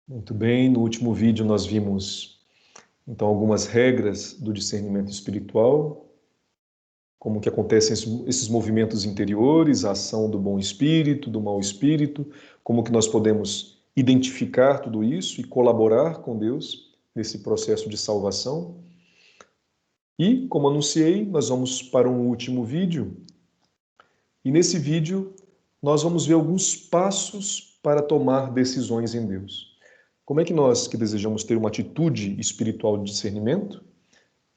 Muito bem, no último vídeo nós vimos então algumas regras do discernimento espiritual, como que acontecem esses movimentos interiores, a ação do bom espírito, do mau espírito, como que nós podemos identificar tudo isso e colaborar com Deus nesse processo de salvação. E, como anunciei, nós vamos para um último vídeo, e nesse vídeo nós vamos ver alguns passos para tomar decisões em Deus. Como é que nós, que desejamos ter uma atitude espiritual de discernimento,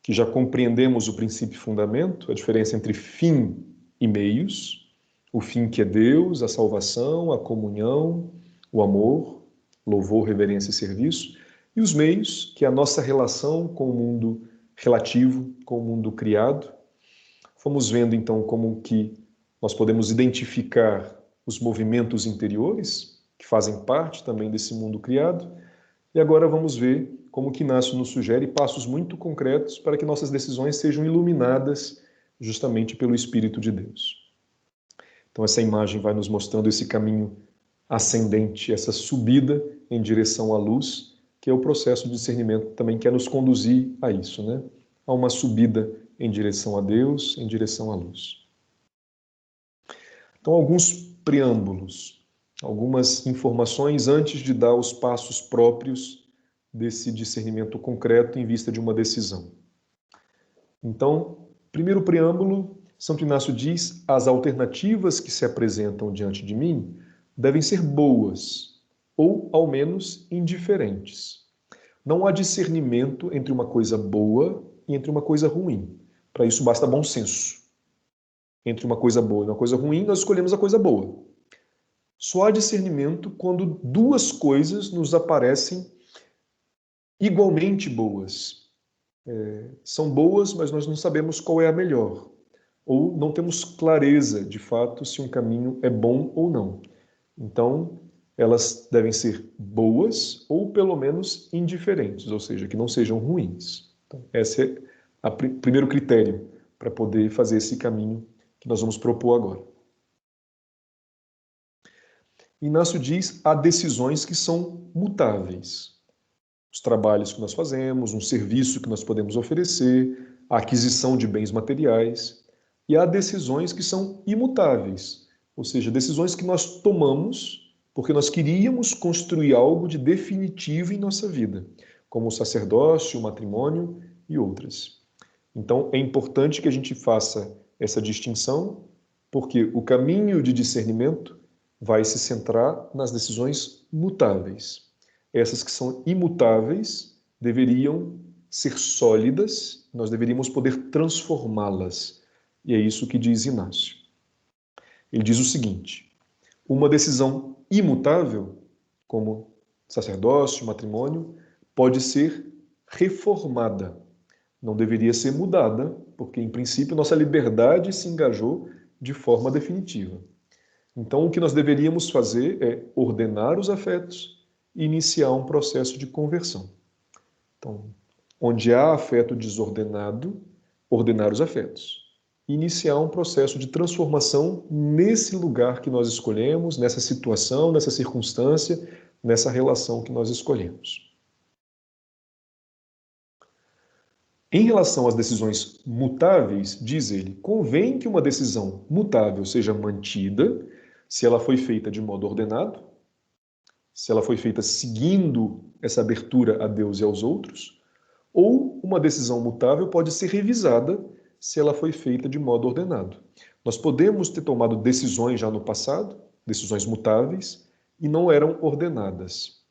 que já compreendemos o princípio e fundamento, a diferença entre fim e meios, o fim que é Deus, a salvação, a comunhão, o amor, louvor, reverência e serviço, e os meios, que é a nossa relação com o mundo relativo, com o mundo criado. Fomos vendo então como que nós podemos identificar os movimentos interiores, que fazem parte também desse mundo criado, e agora vamos ver como que Inácio nos sugere passos muito concretos para que nossas decisões sejam iluminadas justamente pelo Espírito de Deus. Então essa imagem vai nos mostrando esse caminho ascendente, essa subida em direção à luz, que é o processo de discernimento que também quer nos conduzir a isso, né? A uma subida em direção a Deus, em direção à luz. Então alguns preâmbulos, algumas informações antes de dar os passos próprios desse discernimento concreto em vista de uma decisão. Então, primeiro preâmbulo, Santo Inácio diz: as alternativas que se apresentam diante de mim devem ser boas, ou ao menos indiferentes. Não há discernimento entre uma coisa boa e entre uma coisa ruim. Para isso basta bom senso. Entre uma coisa boa e uma coisa ruim, nós escolhemos a coisa boa. Só há discernimento quando duas coisas nos aparecem igualmente boas. São boas, mas nós não sabemos qual é a melhor. Ou não temos clareza, de fato, se um caminho é bom ou não. Então, elas devem ser boas ou, pelo menos, indiferentes, ou seja, que não sejam ruins. Então, esse é o primeiro critério para poder fazer esse caminho que nós vamos propor agora. Inácio diz: há decisões que são mutáveis. Os trabalhos que nós fazemos, um serviço que nós podemos oferecer, a aquisição de bens materiais. E há decisões que são imutáveis, ou seja, decisões que nós tomamos porque nós queríamos construir algo de definitivo em nossa vida, como o sacerdócio, o matrimônio e outras. Então, é importante que a gente faça essa distinção, porque o caminho de discernimento vai se centrar nas decisões mutáveis. Essas que são imutáveis deveriam ser sólidas, nós deveríamos poder transformá-las. E é isso que diz Inácio. Ele diz o seguinte: uma decisão imutável, como sacerdócio, matrimônio, pode ser reformada. Não deveria ser mudada, porque, em princípio, nossa liberdade se engajou de forma definitiva. Então, o que nós deveríamos fazer é ordenar os afetos e iniciar um processo de conversão. Então, onde há afeto desordenado, ordenar os afetos. Iniciar um processo de transformação nesse lugar que nós escolhemos, nessa situação, nessa circunstância, nessa relação que nós escolhemos. Em relação às decisões mutáveis, diz ele, convém que uma decisão mutável seja mantida se ela foi feita de modo ordenado, se ela foi feita seguindo essa abertura a Deus e aos outros, ou uma decisão mutável pode ser revisada se ela foi feita de modo ordenado. Nós podemos ter tomado decisões já no passado, decisões mutáveis, e não eram ordenadas.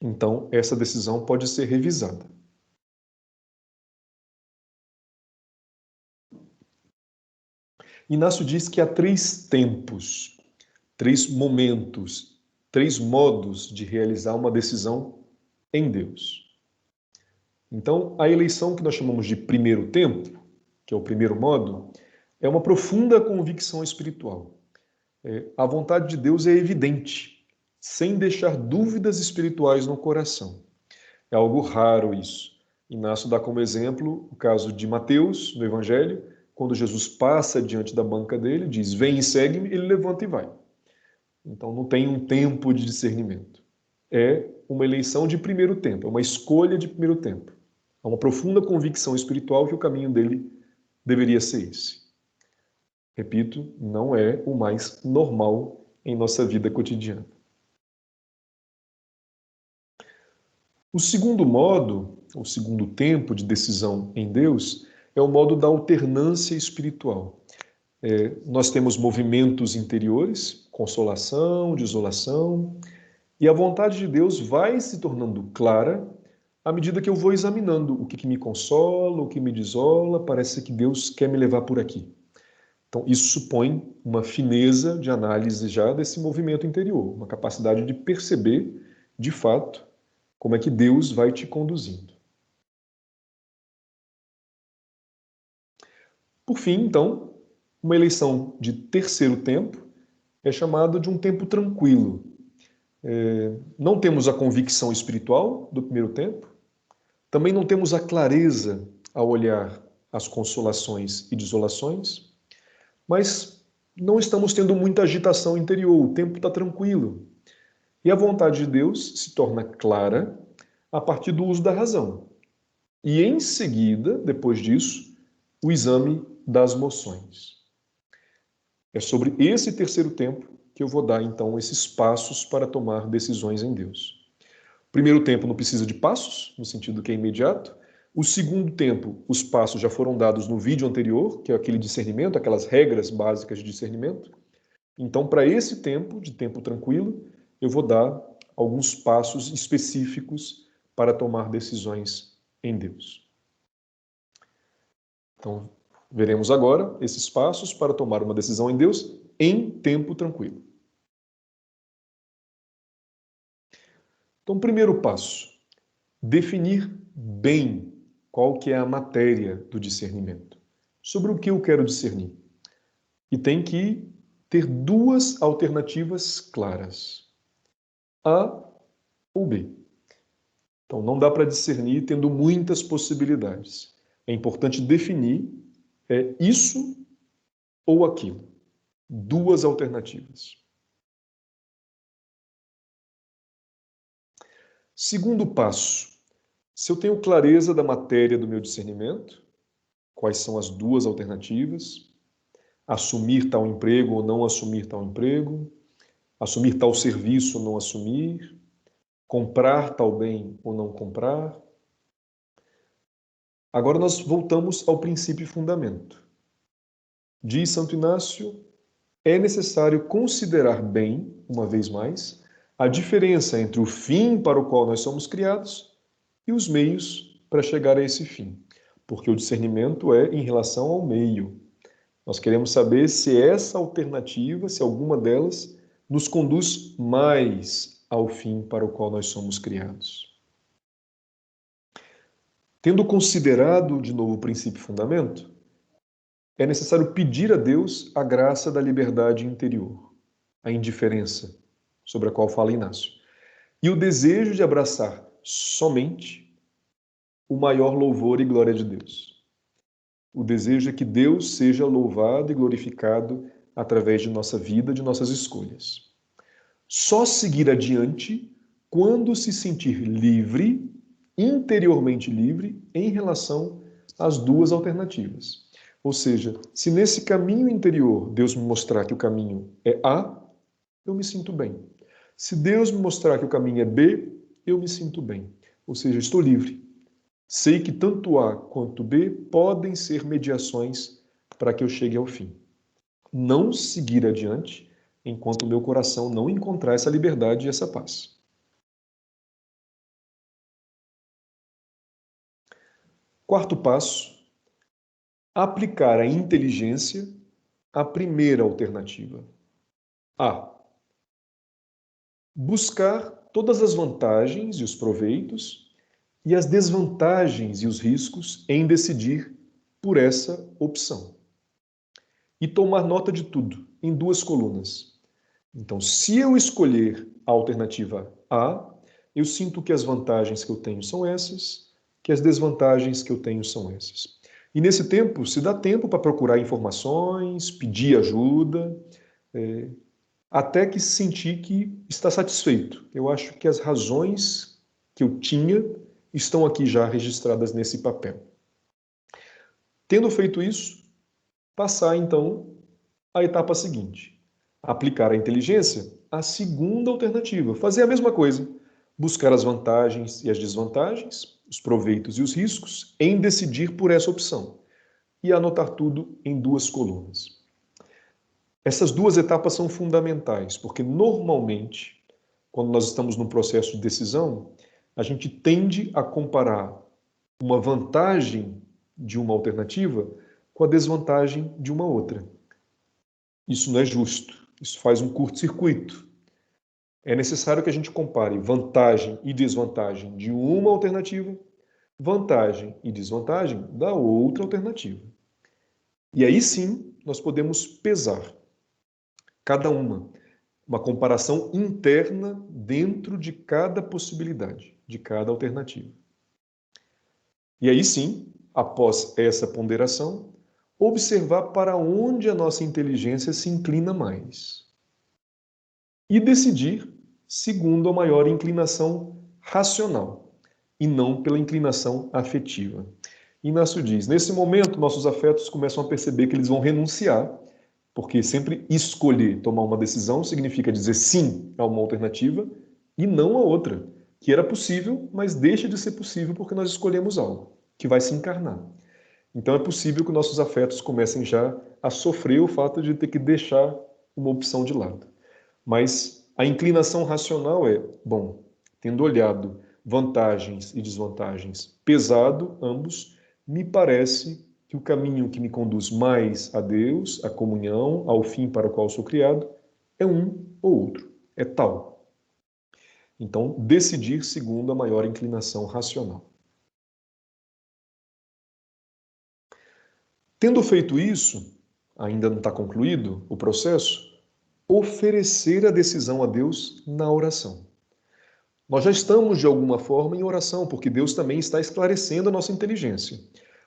Então, essa decisão pode ser revisada. Inácio diz que há 3 tempos, 3 momentos, 3 modos de realizar uma decisão em Deus. Então, a eleição que nós chamamos de primeiro tempo, que é o primeiro modo, é uma profunda convicção espiritual. A vontade de Deus é evidente, sem deixar dúvidas espirituais no coração. É algo raro isso. Inácio dá como exemplo o caso de Mateus, no Evangelho, quando Jesus passa diante da banca dele, diz: vem e segue-me, ele levanta e vai. Então não tem um tempo de discernimento. É uma eleição de primeiro tempo, é uma escolha de primeiro tempo. Há uma profunda convicção espiritual que o caminho dele deveria ser esse. Repito, não é o mais normal em nossa vida cotidiana. O segundo modo, o segundo tempo de decisão em Deus, é o modo da alternância espiritual. Nós temos movimentos interiores, consolação, desolação, e a vontade de Deus vai se tornando clara à medida que eu vou examinando o que me consola, o que me desola, parece que Deus quer me levar por aqui. Então, isso supõe uma fineza de análise já desse movimento interior, uma capacidade de perceber, de fato, como é que Deus vai te conduzindo. Por fim, então, uma eleição de terceiro tempo é chamada de um tempo tranquilo. Não temos a convicção espiritual do primeiro tempo, também não temos a clareza ao olhar as consolações e desolações, mas não estamos tendo muita agitação interior, o tempo está tranquilo. E a vontade de Deus se torna clara a partir do uso da razão. E em seguida, depois disso, o exame das moções. É sobre esse terceiro tempo que eu vou dar, então, esses passos para tomar decisões em Deus. O primeiro tempo não precisa de passos, no sentido que é imediato. O segundo tempo, os passos já foram dados no vídeo anterior, que é aquele discernimento, aquelas regras básicas de discernimento. Então, para esse tempo, de tempo tranquilo, eu vou dar alguns passos específicos para tomar decisões em Deus. Então, veremos agora esses passos para tomar uma decisão em Deus em tempo tranquilo. Então, primeiro passo, definir bem qual que é a matéria do discernimento. Sobre o que eu quero discernir. E tem que ter duas alternativas claras. A ou B. Então, não dá para discernir tendo muitas possibilidades. É importante definir isso ou aquilo. Duas alternativas. Segundo passo, se eu tenho clareza da matéria do meu discernimento, quais são as duas alternativas, assumir tal emprego ou não assumir tal emprego, assumir tal serviço ou não assumir, comprar tal bem ou não comprar. Agora nós voltamos ao princípio e fundamento. Diz Santo Inácio, é necessário considerar bem, uma vez mais, a diferença entre o fim para o qual nós somos criados e os meios para chegar a esse fim. Porque o discernimento é em relação ao meio. Nós queremos saber se essa alternativa, se alguma delas, nos conduz mais ao fim para o qual nós somos criados. Tendo considerado, de novo, o princípio e fundamento, é necessário pedir a Deus a graça da liberdade interior, a indiferença, sobre a qual fala Inácio, e o desejo de abraçar somente o maior louvor e glória de Deus. O desejo é que Deus seja louvado e glorificado através de nossa vida, de nossas escolhas. Só seguir adiante quando se sentir livre, interiormente livre, em relação às duas alternativas. Ou seja, se nesse caminho interior Deus me mostrar que o caminho é A, eu me sinto bem. Se Deus me mostrar que o caminho é B, eu me sinto bem. Ou seja, estou livre. Sei que tanto A quanto B podem ser mediações para que eu chegue ao fim. Não seguir adiante enquanto o meu coração não encontrar essa liberdade e essa paz. Quarto passo, aplicar a inteligência à primeira alternativa. A. Buscar todas as vantagens e os proveitos e as desvantagens e os riscos em decidir por essa opção. E tomar nota de tudo, em duas colunas. Então, se eu escolher a alternativa A, eu sinto que as vantagens que eu tenho são essas, que as desvantagens que eu tenho são essas. E nesse tempo, se dá tempo para procurar informações, pedir ajuda, até que senti que está satisfeito. Eu acho que as razões que eu tinha estão aqui já registradas nesse papel. Tendo feito isso, passar então à etapa seguinte. Aplicar a inteligência à segunda alternativa. Fazer a mesma coisa. Buscar as vantagens e as desvantagens, os proveitos e os riscos, em decidir por essa opção. E anotar tudo em 2 colunas. Essas 2 etapas são fundamentais, porque normalmente, quando nós estamos num processo de decisão, a gente tende a comparar uma vantagem de uma alternativa com a desvantagem de uma outra. Isso não é justo, isso faz um curto-circuito. É necessário que a gente compare vantagem e desvantagem de uma alternativa, vantagem e desvantagem da outra alternativa. E aí sim, nós podemos pesar cada uma comparação interna dentro de cada possibilidade, de cada alternativa. E aí sim, após essa ponderação, observar para onde a nossa inteligência se inclina mais. E decidir segundo a maior inclinação racional, e não pela inclinação afetiva. Inácio diz, nesse momento nossos afetos começam a perceber que eles vão renunciar, porque sempre escolher tomar uma decisão significa dizer sim a uma alternativa e não a outra, que era possível, mas deixa de ser possível porque nós escolhemos algo que vai se encarnar. Então é possível que nossos afetos comecem já a sofrer o fato de ter que deixar uma opção de lado. Mas a inclinação racional é, bom, tendo olhado vantagens e desvantagens, pesado ambos, me parece que o caminho que me conduz mais a Deus, à comunhão, ao fim para o qual sou criado, é um ou outro, é tal. Então, decidir segundo a maior inclinação racional. Tendo feito isso, ainda não está concluído o processo, oferecer a decisão a Deus na oração. Nós já estamos, de alguma forma, em oração, porque Deus também está esclarecendo a nossa inteligência.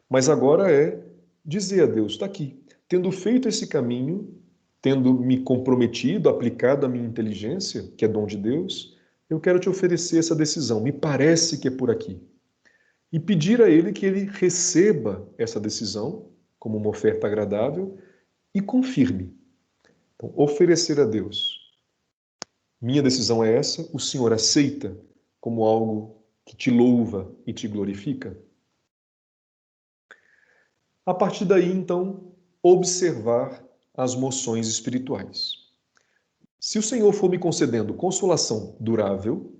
Mas agora é dizer a Deus, está aqui. Tendo feito esse caminho, tendo me comprometido, aplicado a minha inteligência, que é dom de Deus, eu quero te oferecer essa decisão. Me parece que é por aqui. E pedir a Ele que Ele receba essa decisão como uma oferta agradável e confirme. Então, oferecer a Deus. Minha decisão é essa, o Senhor aceita como algo que te louva e te glorifica? A partir daí, então, observar as moções espirituais. Se o Senhor for me concedendo consolação durável,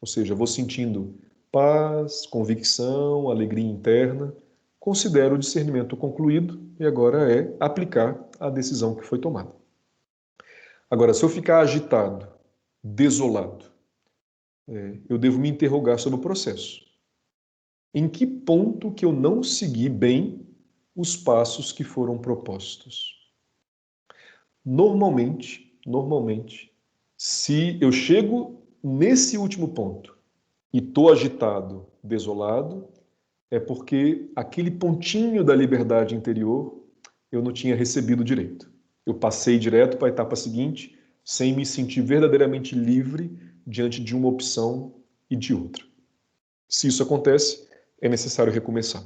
ou seja, vou sentindo paz, convicção, alegria interna, considero o discernimento concluído e agora é aplicar a decisão que foi tomada. Agora, se eu ficar agitado, desolado, eu devo me interrogar sobre o processo. Em que ponto que eu não segui bem os passos que foram propostos? Normalmente, se eu chego nesse último ponto e estou agitado, desolado, é porque aquele pontinho da liberdade interior eu não tinha recebido direito. Eu passei direto para a etapa seguinte sem me sentir verdadeiramente livre diante de uma opção e de outra. Se isso acontece, é necessário recomeçar.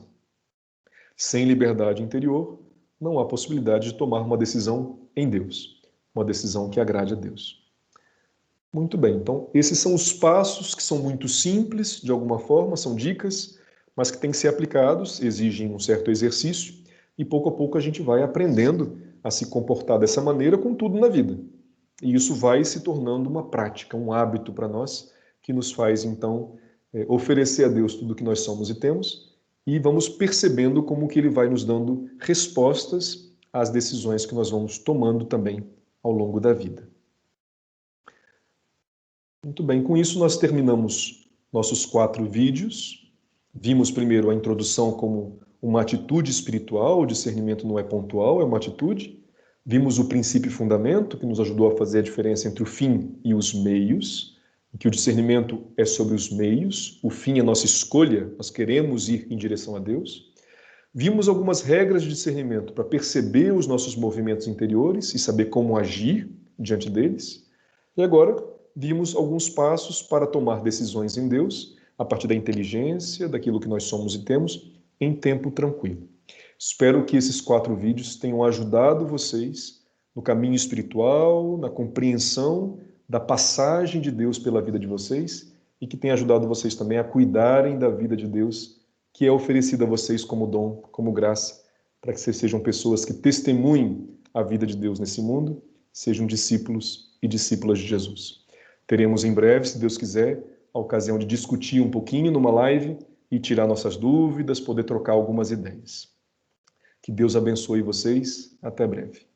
Sem liberdade interior, não há possibilidade de tomar uma decisão em Deus, uma decisão que agrade a Deus. Muito bem, então esses são os passos que são muito simples, de alguma forma, são dicas, mas que têm que ser aplicados, exigem um certo exercício, e pouco a pouco a gente vai aprendendo a se comportar dessa maneira com tudo na vida. E isso vai se tornando uma prática, um hábito para nós, que nos faz, então, oferecer a Deus tudo o que nós somos e temos, e vamos percebendo como que Ele vai nos dando respostas às decisões que nós vamos tomando também ao longo da vida. Muito bem, com isso nós terminamos nossos 4 vídeos. Vimos primeiro a introdução como uma atitude espiritual, o discernimento não é pontual, é uma atitude. Vimos o princípio e fundamento, que nos ajudou a fazer a diferença entre o fim e os meios, que o discernimento é sobre os meios, o fim é nossa escolha, nós queremos ir em direção a Deus. Vimos algumas regras de discernimento para perceber os nossos movimentos interiores e saber como agir diante deles. E agora vimos alguns passos para tomar decisões em Deus, a partir da inteligência, daquilo que nós somos e temos, em tempo tranquilo. Espero que esses 4 vídeos tenham ajudado vocês no caminho espiritual, na compreensão da passagem de Deus pela vida de vocês e que tenha ajudado vocês também a cuidarem da vida de Deus, que é oferecida a vocês como dom, como graça, para que vocês sejam pessoas que testemunhem a vida de Deus nesse mundo, sejam discípulos e discípulas de Jesus. Teremos em breve, se Deus quiser, a ocasião de discutir um pouquinho numa live e tirar nossas dúvidas, poder trocar algumas ideias. Que Deus abençoe vocês. Até breve.